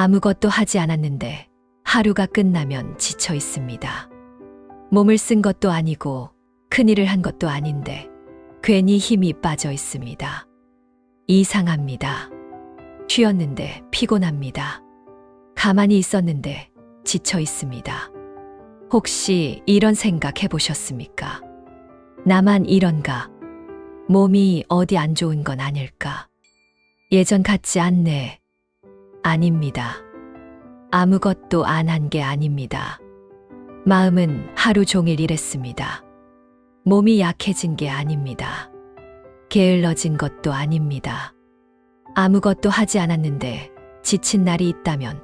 아무것도 하지 않았는데 하루가 끝나면 지쳐 있습니다. 몸을 쓴 것도 아니고 큰일을 한 것도 아닌데 괜히 힘이 빠져 있습니다. 이상합니다. 쉬었는데 피곤합니다. 가만히 있었는데 지쳐 있습니다. 혹시 이런 생각 해보셨습니까? 나만 이런가? 몸이 어디 안 좋은 건 아닐까? 예전 같지 않네. 아닙니다. 아무것도 안 한 게 아닙니다. 마음은 하루 종일 일했습니다. 몸이 약해진 게 아닙니다. 게을러진 것도 아닙니다. 아무것도 하지 않았는데 지친 날이 있다면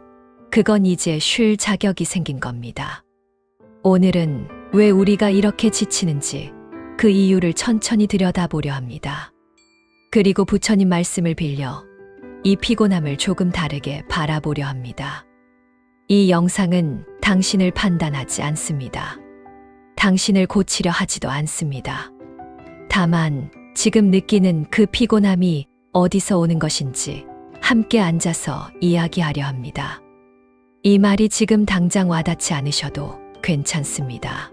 그건 이제 쉴 자격이 생긴 겁니다. 오늘은 왜 우리가 이렇게 지치는지 그 이유를 천천히 들여다보려 합니다. 그리고 부처님 말씀을 빌려 이 피곤함을 조금 다르게 바라보려 합니다. 이 영상은 당신을 판단하지 않습니다. 당신을 고치려 하지도 않습니다. 다만 지금 느끼는 그 피곤함이 어디서 오는 것인지 함께 앉아서 이야기하려 합니다. 이 말이 지금 당장 와닿지 않으셔도 괜찮습니다.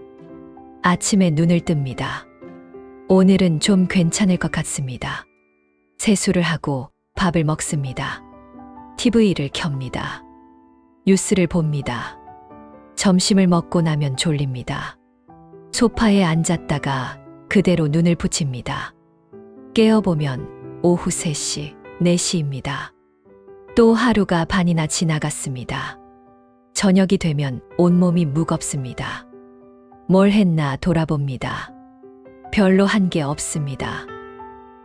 아침에 눈을 뜹니다. 오늘은 좀 괜찮을 것 같습니다. 세수를 하고 밥을 먹습니다. TV를 켭니다. 뉴스를 봅니다. 점심을 먹고 나면 졸립니다. 소파에 앉았다가 그대로 눈을 붙입니다. 깨어보면 오후 3시, 4시입니다. 또 하루가 반이나 지나갔습니다. 저녁이 되면 온몸이 무겁습니다. 뭘 했나 돌아봅니다. 별로 한 게 없습니다.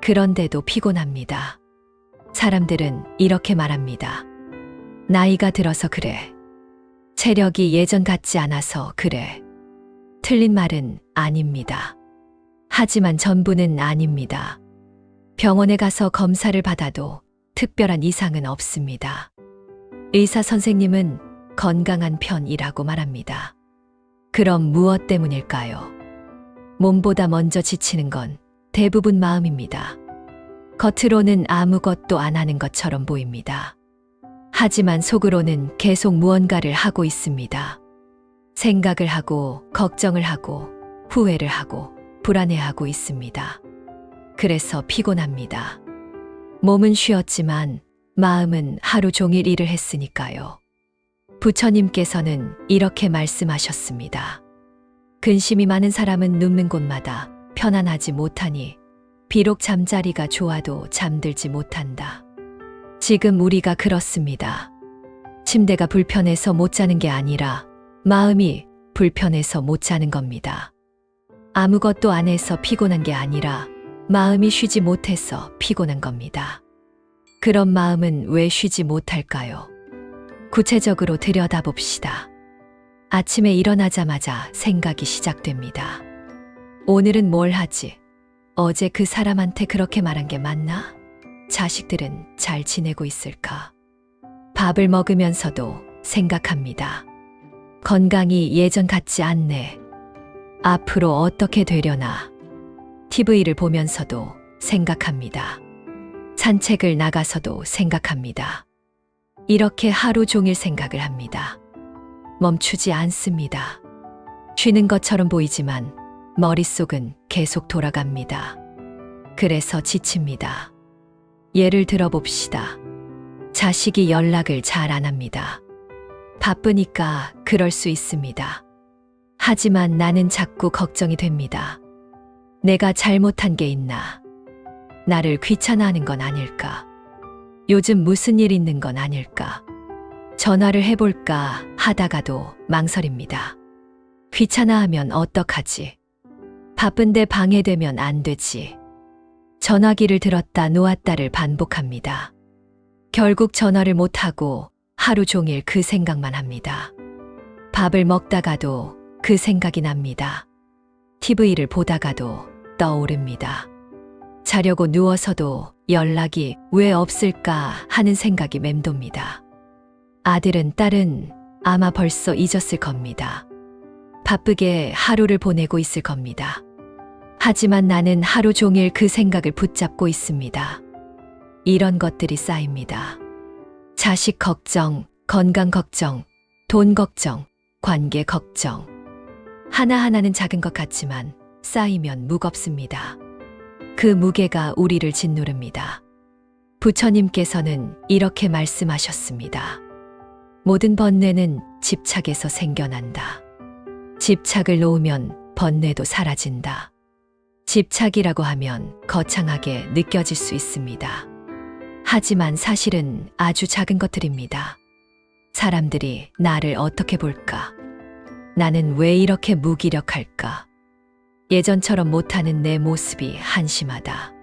그런데도 피곤합니다. 사람들은 이렇게 말합니다. 나이가 들어서 그래. 체력이 예전 같지 않아서 그래. 틀린 말은 아닙니다. 하지만 전부는 아닙니다. 병원에 가서 검사를 받아도 특별한 이상은 없습니다. 의사 선생님은 건강한 편이라고 말합니다. 그럼 무엇 때문일까요? 몸보다 먼저 지치는 건 대부분 마음입니다. 겉으로는 아무것도 안 하는 것처럼 보입니다. 하지만 속으로는 계속 무언가를 하고 있습니다. 생각을 하고, 걱정을 하고, 후회를 하고, 불안해하고 있습니다. 그래서 피곤합니다. 몸은 쉬었지만 마음은 하루 종일 일을 했으니까요. 부처님께서는 이렇게 말씀하셨습니다. 근심이 많은 사람은 눕는 곳마다 편안하지 못하니 비록 잠자리가 좋아도 잠들지 못한다. 지금 우리가 그렇습니다. 침대가 불편해서 못 자는 게 아니라 마음이 불편해서 못 자는 겁니다. 아무것도 안 해서 피곤한 게 아니라 마음이 쉬지 못해서 피곤한 겁니다. 그런 마음은 왜 쉬지 못할까요? 구체적으로 들여다봅시다. 아침에 일어나자마자 생각이 시작됩니다. 오늘은 뭘 하지? 어제 그 사람한테 그렇게 말한 게 맞나? 자식들은 잘 지내고 있을까? 밥을 먹으면서도 생각합니다. 건강이 예전 같지 않네. 앞으로 어떻게 되려나? TV를 보면서도 생각합니다. 산책을 나가서도 생각합니다. 이렇게 하루 종일 생각을 합니다. 멈추지 않습니다. 쉬는 것처럼 보이지만 머릿속은 계속 돌아갑니다. 그래서 지칩니다. 예를 들어봅시다. 자식이 연락을 잘 안 합니다. 바쁘니까 그럴 수 있습니다. 하지만 나는 자꾸 걱정이 됩니다. 내가 잘못한 게 있나? 나를 귀찮아하는 건 아닐까? 요즘 무슨 일 있는 건 아닐까? 전화를 해볼까 하다가도 망설입니다. 귀찮아하면 어떡하지? 바쁜데 방해되면 안 되지. 전화기를 들었다 놓았다를 반복합니다. 결국 전화를 못하고 하루 종일 그 생각만 합니다. 밥을 먹다가도 그 생각이 납니다. TV를 보다가도 떠오릅니다. 자려고 누워서도 연락이 왜 없을까 하는 생각이 맴돕니다. 아들은 딸은 아마 벌써 잊었을 겁니다. 바쁘게 하루를 보내고 있을 겁니다. 하지만 나는 하루 종일 그 생각을 붙잡고 있습니다. 이런 것들이 쌓입니다. 자식 걱정, 건강 걱정, 돈 걱정, 관계 걱정. 하나하나는 작은 것 같지만 쌓이면 무겁습니다. 그 무게가 우리를 짓누릅니다. 부처님께서는 이렇게 말씀하셨습니다. 모든 번뇌는 집착에서 생겨난다. 집착을 놓으면 번뇌도 사라진다. 집착이라고 하면 거창하게 느껴질 수 있습니다. 하지만 사실은 아주 작은 것들입니다. 사람들이 나를 어떻게 볼까? 나는 왜 이렇게 무기력할까? 예전처럼 못하는 내 모습이 한심하다.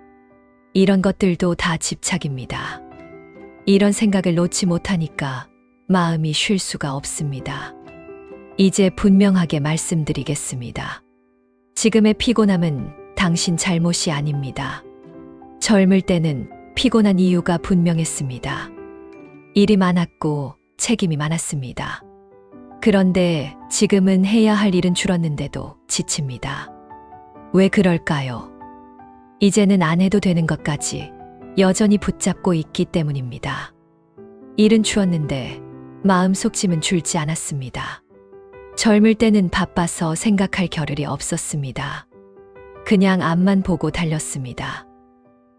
이런 것들도 다 집착입니다. 이런 생각을 놓지 못하니까 마음이 쉴 수가 없습니다. 이제 분명하게 말씀드리겠습니다. 지금의 피곤함은 당신 잘못이 아닙니다. 젊을 때는 피곤한 이유가 분명했습니다. 일이 많았고 책임이 많았습니다. 그런데 지금은 해야 할 일은 줄었는데도 지칩니다. 왜 그럴까요? 이제는 안 해도 되는 것까지 여전히 붙잡고 있기 때문입니다. 일은 줄었는데 마음속 짐은 줄지 않았습니다. 젊을 때는 바빠서 생각할 겨를이 없었습니다. 그냥 앞만 보고 달렸습니다.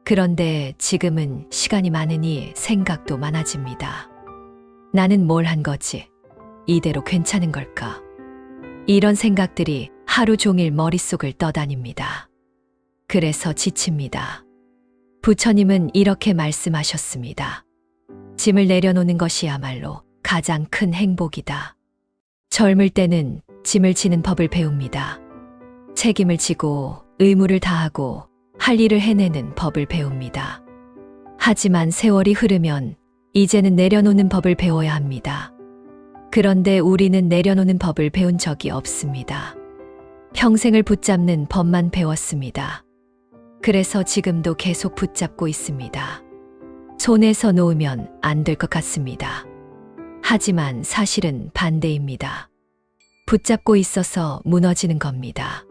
그런데 지금은 시간이 많으니 생각도 많아집니다. 나는 뭘 한 거지? 이대로 괜찮은 걸까? 이런 생각들이 하루 종일 머릿속을 떠다닙니다. 그래서 지칩니다. 부처님은 이렇게 말씀하셨습니다. 짐을 내려놓는 것이야말로 가장 큰 행복이다. 젊을 때는 짐을 지는 법을 배웁니다. 책임을 지고 의무를 다하고 할 일을 해내는 법을 배웁니다. 하지만 세월이 흐르면 이제는 내려놓는 법을 배워야 합니다. 그런데 우리는 내려놓는 법을 배운 적이 없습니다. 평생을 붙잡는 법만 배웠습니다. 그래서 지금도 계속 붙잡고 있습니다. 손에서 놓으면 안 될 것 같습니다. 하지만 사실은 반대입니다. 붙잡고 있어서 무너지는 겁니다.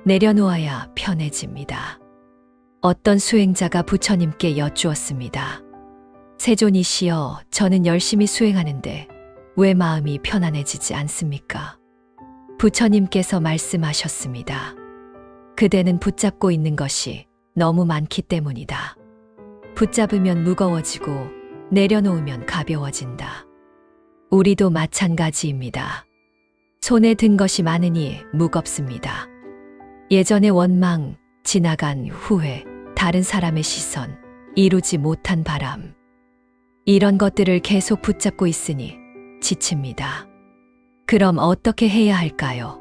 내려놓아야 편해집니다. 어떤 수행자가 부처님께 여쭈었습니다. 세존이시여, 저는 열심히 수행하는데 왜 마음이 편안해지지 않습니까? 부처님께서 말씀하셨습니다. 그대는 붙잡고 있는 것이 너무 많기 때문이다. 붙잡으면 무거워지고 내려놓으면 가벼워진다. 우리도 마찬가지입니다. 손에 든 것이 많으니 무겁습니다. 예전의 원망, 지나간 후회, 다른 사람의 시선, 이루지 못한 바람. 이런 것들을 계속 붙잡고 있으니 지칩니다. 그럼 어떻게 해야 할까요?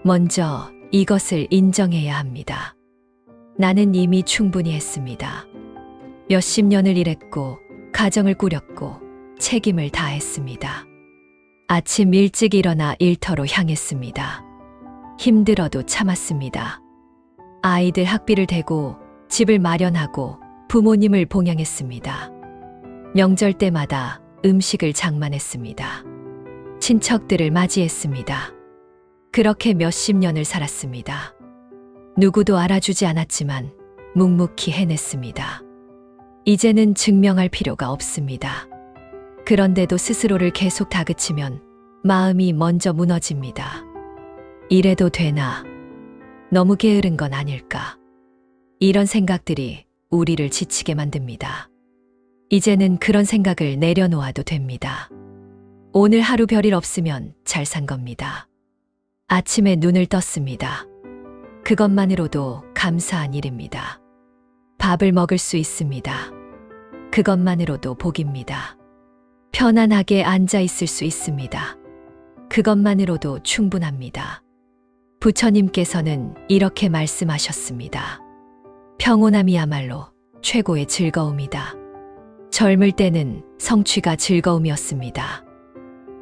먼저 이것을 인정해야 합니다. 나는 이미 충분히 했습니다. 몇십 년을 일했고, 가정을 꾸렸고, 책임을 다했습니다. 아침 일찍 일어나 일터로 향했습니다. 힘들어도 참았습니다. 아이들 학비를 대고 집을 마련하고 부모님을 봉양했습니다. 명절 때마다 음식을 장만했습니다. 친척들을 맞이했습니다. 그렇게 몇십 년을 살았습니다. 누구도 알아주지 않았지만 묵묵히 해냈습니다. 이제는 증명할 필요가 없습니다. 그런데도 스스로를 계속 다그치면 마음이 먼저 무너집니다. 이래도 되나? 너무 게으른 건 아닐까? 이런 생각들이 우리를 지치게 만듭니다. 이제는 그런 생각을 내려놓아도 됩니다. 오늘 하루 별일 없으면 잘 산 겁니다. 아침에 눈을 떴습니다. 그것만으로도 감사한 일입니다. 밥을 먹을 수 있습니다. 그것만으로도 복입니다. 편안하게 앉아 있을 수 있습니다. 그것만으로도 충분합니다. 부처님께서는 이렇게 말씀하셨습니다. 평온함이야말로 최고의 즐거움이다. 젊을 때는 성취가 즐거움이었습니다.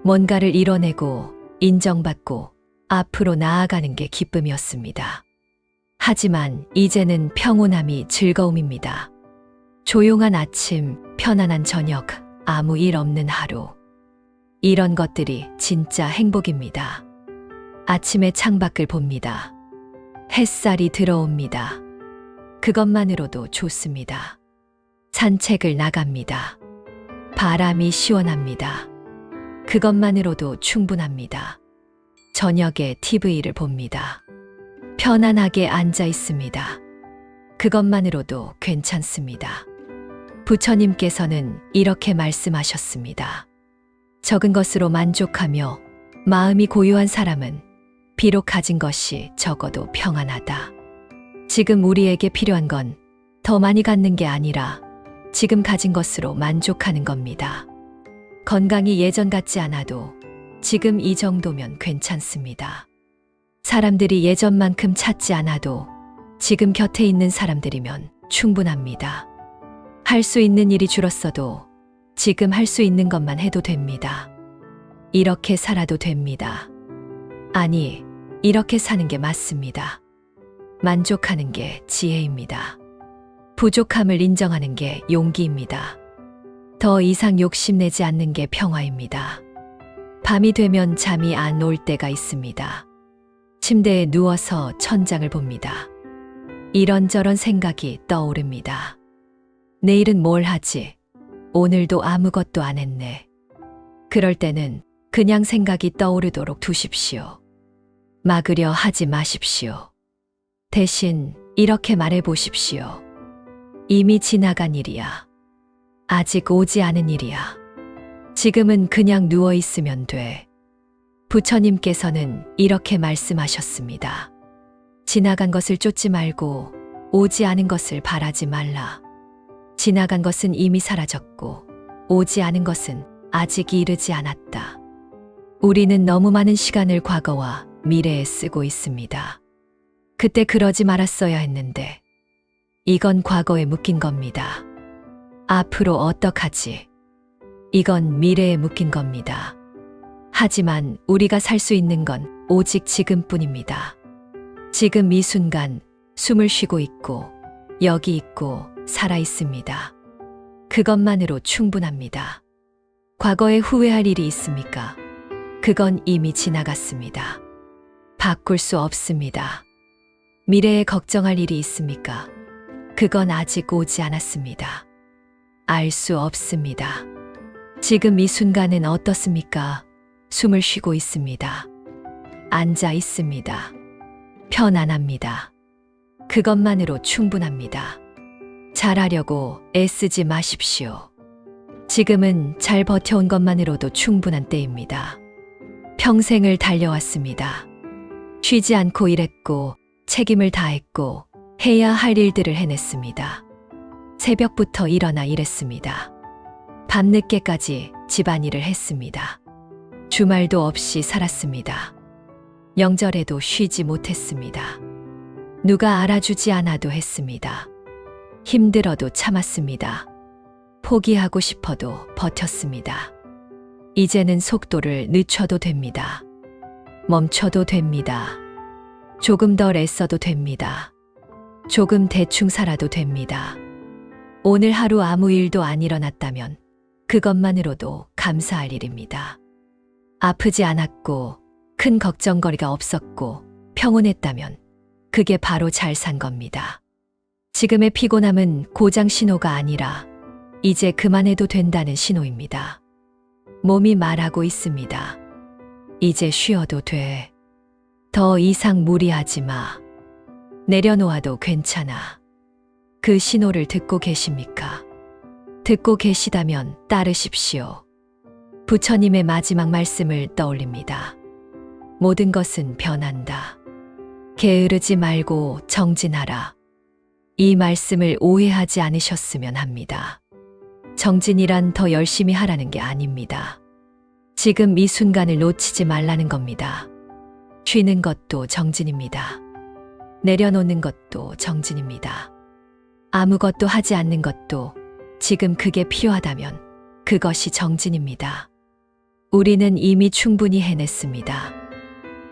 뭔가를 이뤄내고 인정받고 앞으로 나아가는 게 기쁨이었습니다. 하지만 이제는 평온함이 즐거움입니다. 조용한 아침, 편안한 저녁, 아무 일 없는 하루. 이런 것들이 진짜 행복입니다. 아침에 창밖을 봅니다. 햇살이 들어옵니다. 그것만으로도 좋습니다. 산책을 나갑니다. 바람이 시원합니다. 그것만으로도 충분합니다. 저녁에 TV를 봅니다. 편안하게 앉아 있습니다. 그것만으로도 괜찮습니다. 부처님께서는 이렇게 말씀하셨습니다. 적은 것으로 만족하며 마음이 고요한 사람은 비록 가진 것이 적어도 평안하다. 지금 우리에게 필요한 건 더 많이 갖는 게 아니라 지금 가진 것으로 만족하는 겁니다. 건강이 예전 같지 않아도 지금 이 정도면 괜찮습니다. 사람들이 예전만큼 찾지 않아도 지금 곁에 있는 사람들이면 충분합니다. 할 수 있는 일이 줄었어도 지금 할 수 있는 것만 해도 됩니다. 이렇게 살아도 됩니다. 아니, 이렇게 사는 게 맞습니다. 만족하는 게 지혜입니다. 부족함을 인정하는 게 용기입니다. 더 이상 욕심내지 않는 게 평화입니다. 밤이 되면 잠이 안 올 때가 있습니다. 침대에 누워서 천장을 봅니다. 이런저런 생각이 떠오릅니다. 내일은 뭘 하지? 오늘도 아무것도 안 했네. 그럴 때는 그냥 생각이 떠오르도록 두십시오. 막으려 하지 마십시오. 대신 이렇게 말해 보십시오. 이미 지나간 일이야. 아직 오지 않은 일이야. 지금은 그냥 누워 있으면 돼. 부처님께서는 이렇게 말씀하셨습니다. 지나간 것을 쫓지 말고 오지 않은 것을 바라지 말라. 지나간 것은 이미 사라졌고 오지 않은 것은 아직 이르지 않았다. 우리는 너무 많은 시간을 과거와 미래에 쓰고 있습니다. 그때 그러지 말았어야 했는데 이건 과거에 묶인 겁니다. 앞으로 어떡하지? 이건 미래에 묶인 겁니다. 하지만 우리가 살 수 있는 건 오직 지금뿐입니다. 지금 이 순간 숨을 쉬고 있고 여기 있고 살아 있습니다. 그것만으로 충분합니다. 과거에 후회할 일이 있습니까? 그건 이미 지나갔습니다. 바꿀 수 없습니다. 미래에 걱정할 일이 있습니까? 그건 아직 오지 않았습니다. 알 수 없습니다. 지금 이 순간은 어떻습니까? 숨을 쉬고 있습니다. 앉아 있습니다. 편안합니다. 그것만으로 충분합니다. 잘하려고 애쓰지 마십시오. 지금은 잘 버텨온 것만으로도 충분한 때입니다. 평생을 달려왔습니다. 쉬지 않고 일했고 책임을 다했고 해야 할 일들을 해냈습니다. 새벽부터 일어나 일했습니다. 밤늦게까지 집안일을 했습니다. 주말도 없이 살았습니다. 명절에도 쉬지 못했습니다. 누가 알아주지 않아도 했습니다. 힘들어도 참았습니다. 포기하고 싶어도 버텼습니다. 이제는 속도를 늦춰도 됩니다. 멈춰도 됩니다. 조금 덜 애써도 됩니다. 조금 대충 살아도 됩니다. 오늘 하루 아무 일도 안 일어났다면 그것만으로도 감사할 일입니다. 아프지 않았고 큰 걱정거리가 없었고 평온했다면 그게 바로 잘 산 겁니다. 지금의 피곤함은 고장 신호가 아니라 이제 그만해도 된다는 신호입니다. 몸이 말하고 있습니다. 이제 쉬어도 돼. 더 이상 무리하지 마. 내려놓아도 괜찮아. 그 신호를 듣고 계십니까? 듣고 계시다면 따르십시오. 부처님의 마지막 말씀을 떠올립니다. 모든 것은 변한다. 게으르지 말고 정진하라. 이 말씀을 오해하지 않으셨으면 합니다. 정진이란 더 열심히 하라는 게 아닙니다. 지금 이 순간을 놓치지 말라는 겁니다. 쉬는 것도 정진입니다. 내려놓는 것도 정진입니다. 아무것도 하지 않는 것도 지금 그게 필요하다면 그것이 정진입니다. 우리는 이미 충분히 해냈습니다.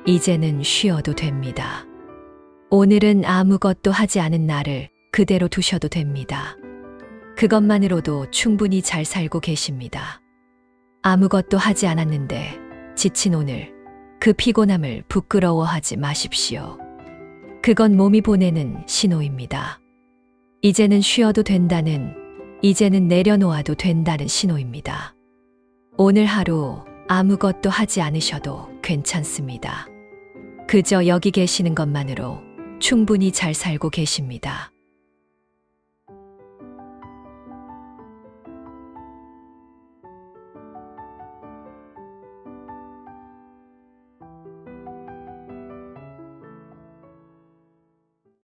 이제는 쉬어도 됩니다. 오늘은 아무것도 하지 않은 나를 그대로 두셔도 됩니다. 그것만으로도 충분히 잘 살고 계십니다. 아무것도 하지 않았는데 지친 오늘 그 피곤함을 부끄러워하지 마십시오. 그건 몸이 보내는 신호입니다. 이제는 쉬어도 된다는, 이제는 내려놓아도 된다는 신호입니다. 오늘 하루 아무것도 하지 않으셔도 괜찮습니다. 그저 여기 계시는 것만으로 충분히 잘 살고 계십니다.